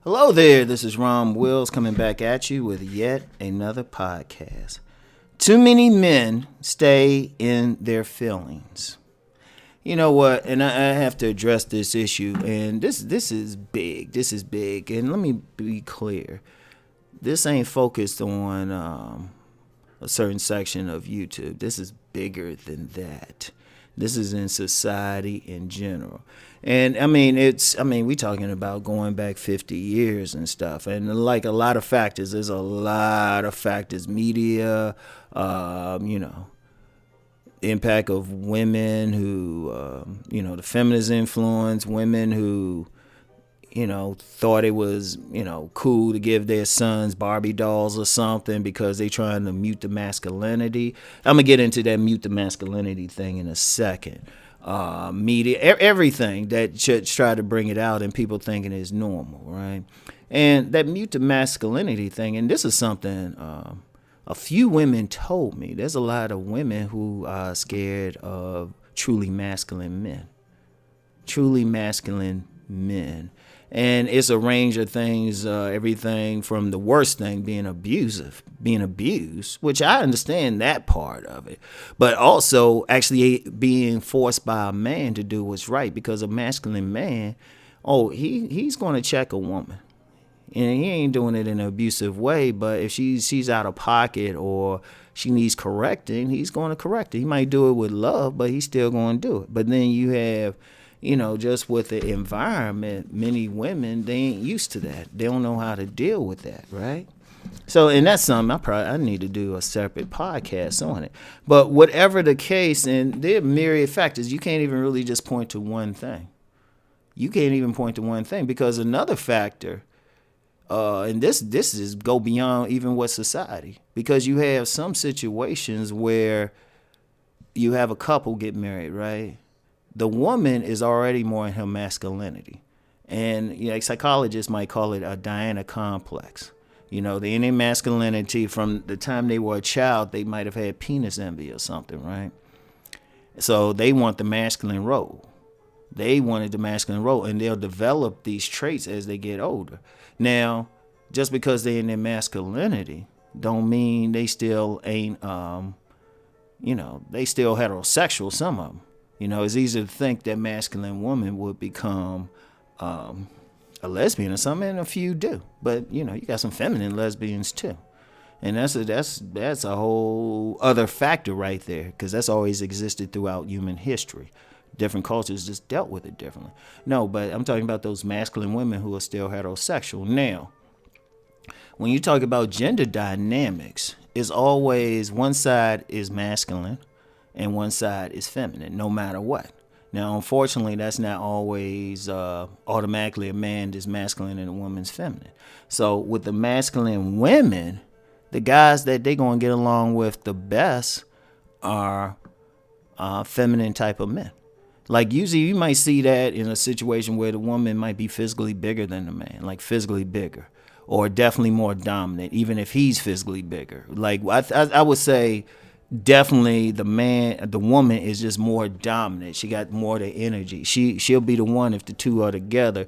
Hello there, this is Rom Wills coming back at you with yet another podcast. Too many men stay in their feelings. You know what? And I have to address this issue, and this is big. This is big, and let me be clear. This ain't focused on a certain section of YouTube. This is bigger than that. This is in society in general. And we talking about going back 50 years and stuff. And like a lot of factors, there's a lot of factors. Media, impact of women who, the feminist influence, women who, thought it was, cool to give their sons Barbie dolls or something because they trying to mute the masculinity. I'm going to get into that mute the masculinity thing in a second. Media, everything that should try to bring it out and people thinking it's normal, right? And that mute the masculinity thing, and this is something a few women told me. There's a lot of women who are scared of truly masculine men. Truly masculine men. And it's a range of things, everything from the worst thing being being abused, which I understand that part of it, but also actually being forced by a man to do what's right, because a masculine man, he's going to check a woman. And he ain't doing it in an abusive way, but if she's out of pocket or she needs correcting, he's going to correct her. He might do it with love, but he's still going to do it. But then you have, just with the environment, many women, they ain't used to that. They don't know how to deal with that, right? So, and that's something I need to do a separate podcast on it. But whatever the case, and there are myriad factors, you can't even really just point to one thing. You can't even point to one thing, because another factor, and this is go beyond even what society, because you have some situations where you have a couple get married, right? The woman is already more in her masculinity. And psychologists might call it a Diana complex. They're in their masculinity from the time they were a child. They might have had penis envy or something, right? So they want the masculine role. They wanted the masculine role, and they'll develop these traits as they get older. Now, just because they're in their masculinity don't mean they still ain't, they still heterosexual, some of them. It's easy to think that masculine woman would become a lesbian or something, and a few do. But, you got some feminine lesbians too. And that's a whole other factor right there, because that's always existed throughout human history. Different cultures just dealt with it differently. No, but I'm talking about those masculine women who are still heterosexual. Now, when you talk about gender dynamics, it's always one side is masculine and one side is feminine, no matter what. Now, unfortunately, that's not always automatically a man is masculine and a woman's feminine. So with the masculine women, the guys that they're going to get along with the best are feminine type of men. Like usually you might see that in a situation where the woman might be physically bigger than the man, like physically bigger, or definitely more dominant, even if he's physically bigger. Like I would say definitely the woman is just more dominant. She got more of the energy. She'll be the one if the two are together,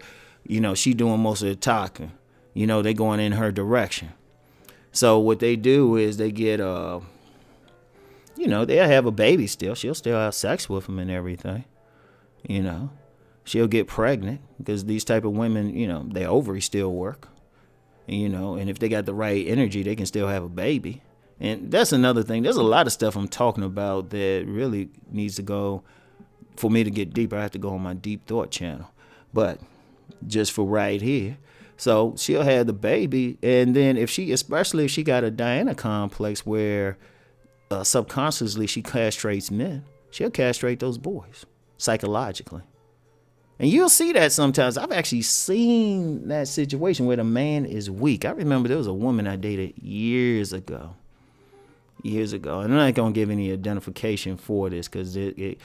she doing most of the talking. They going in her direction. So what they do is they get they'll have a baby still. She'll still have sex with him and everything. She'll get pregnant because these type of women, their ovaries still work. And if they got the right energy, they can still have a baby. And that's another thing. There's a lot of stuff I'm talking about that really needs to go. For me to get deeper, I have to go on my Deep Thought channel. But just for right here. So she'll have the baby. And then especially if she got a Diana complex where subconsciously she castrates men, she'll castrate those boys psychologically. And you'll see that sometimes. I've actually seen that situation where the man is weak. I remember there was a woman I dated years ago. And I'm not going to give any identification for this because it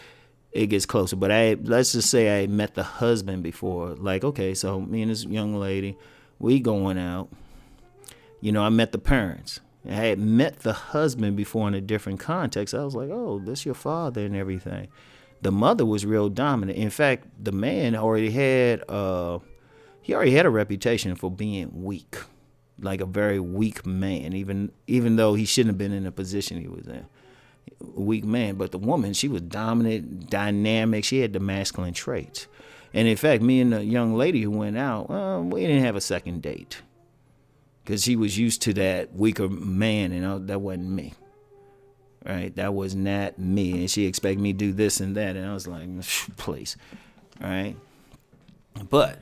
gets closer. But let's just say I met the husband before. Like, okay, so me and this young lady, we going out. I met the parents. I had met the husband before in a different context. I was like, oh, this your father and everything. The mother was real dominant. In fact, the man already had he already had a reputation for being weak, like a very weak man, even though he shouldn't have been in the position he was in. Weak man. But the woman, she was dominant, dynamic. She had the masculine traits. And in fact, me and the young lady who went out, we didn't have a second date because she was used to that weaker man, and that wasn't me. Right? That was not me. And she expected me to do this and that. And I was like, please. Right? But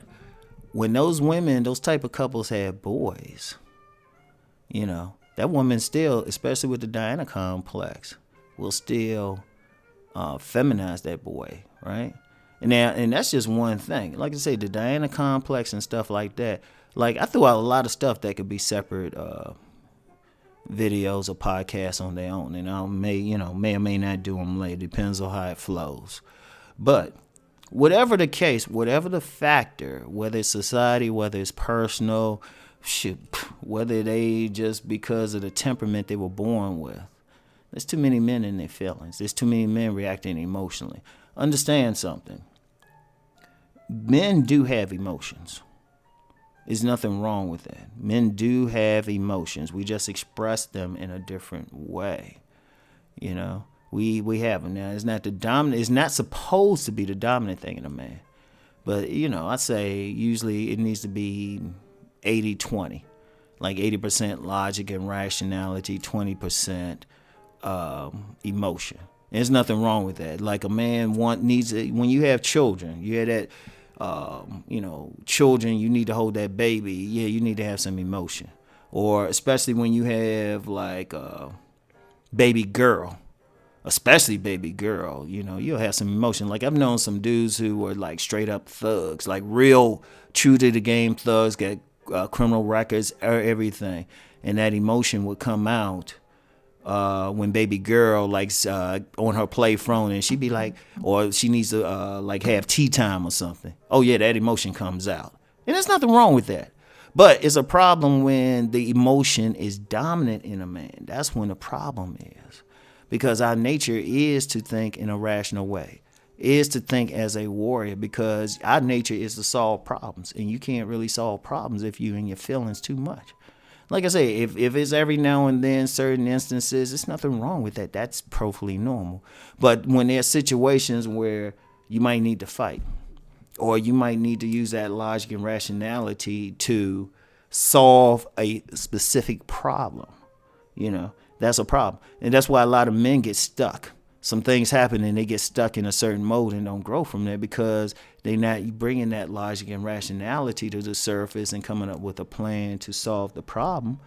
when those women, those type of couples have boys, that woman still, especially with the Diana complex, will still feminize that boy, right? And that's just one thing. Like I say, the Diana complex and stuff like that. Like, I threw out a lot of stuff that could be separate videos or podcasts on their own, and I may or may not do them later. Depends on how it flows. But whatever the case, whatever the factor, whether it's society, whether it's personal, whether they just because of the temperament they were born with, there's too many men in their feelings. There's too many men reacting emotionally. Understand something. Men do have emotions. There's nothing wrong with that. Men do have emotions. We just express them in a different way. We have them. Now, it's not the dominant. It's not supposed to be the dominant thing in a man. But, I say usually it needs to be 80-20. Like 80% logic and rationality, 20% emotion. There's nothing wrong with that. Like a man needs it. When you have children, you have that, children, you need to hold that baby. Yeah, you need to have some emotion. Or especially when you have like a baby girl, especially baby girl, you'll have some emotion. Like I've known some dudes who were like straight up thugs, like real true to the game thugs, got criminal records, everything. And that emotion would come out when baby girl likes on her play phone, and she'd be like, or she needs to have tea time or something. Oh yeah, that emotion comes out, and there's nothing wrong with that. But it's a problem when the emotion is dominant in a man. That's when the problem is, because our nature is to think in a rational way, is to think as a warrior, because our nature is to solve problems, and you can't really solve problems if you're in your feelings too much. Like I say, if it's every now and then, certain instances, there's nothing wrong with that. That's perfectly normal. But when there's situations where you might need to fight, or you might need to use that logic and rationality to solve a specific problem, that's a problem. And that's why a lot of men get stuck. Some things happen and they get stuck in a certain mode and don't grow from there, because they're not bringing that logic and rationality to the surface and coming up with a plan to solve the problem.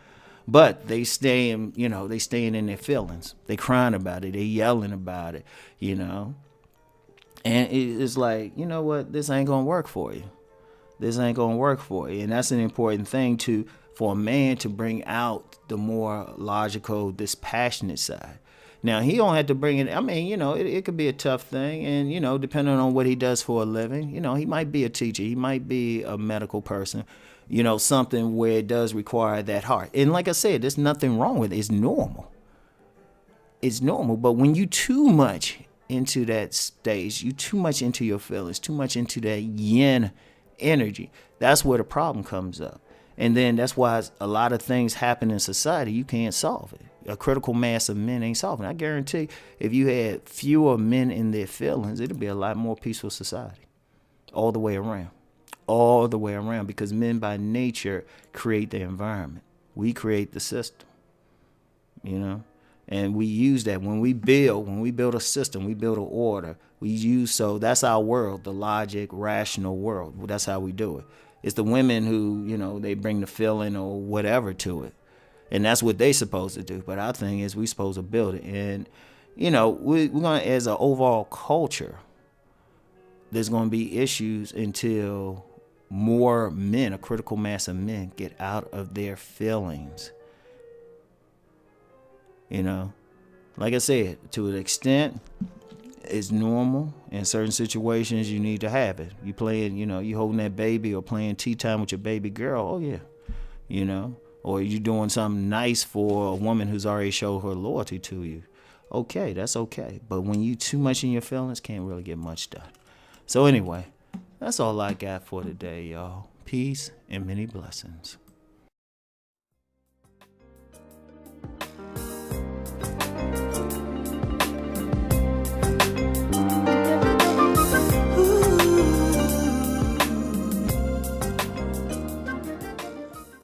But they staying in their feelings. They crying about it. They yelling about it, And it's like, you know what? This ain't going to work for you. This ain't going to work for you. And that's an important thing for a man to bring out the more logical, dispassionate side. Now, he don't have to bring it. I mean, it could be a tough thing. And, depending on what he does for a living, he might be a teacher. He might be a medical person, something where it does require that heart. And like I said, there's nothing wrong with it. It's normal. It's normal. But when you too much into that stage, you too much into your feelings, too much into that yin energy, that's where the problem comes up. And then that's why a lot of things happen in society. You can't solve it. A critical mass of men ain't solving it. I guarantee if you had fewer men in their feelings, it'd be a lot more peaceful society all the way around. All the way around, because men by nature create the environment. We create the system, and we use that when we build a system, we build an order. So that's our world, the logic, rational world. Well, that's how we do it. It's the women who, they bring the feeling or whatever to it. And that's what they supposed to do. But our thing is we supposed to build it. And, we're going to, as an overall culture, there's going to be issues until more men, a critical mass of men, get out of their feelings. Like I said, to an extent, it's normal. In certain situations, you need to have it. You playing, you holding that baby or playing tea time with your baby girl. Oh, yeah. Or you doing something nice for a woman who's already showed her loyalty to you. Okay, that's okay. But when you too much in your feelings, can't really get much done. So anyway, that's all I got for today, y'all. Peace and many blessings.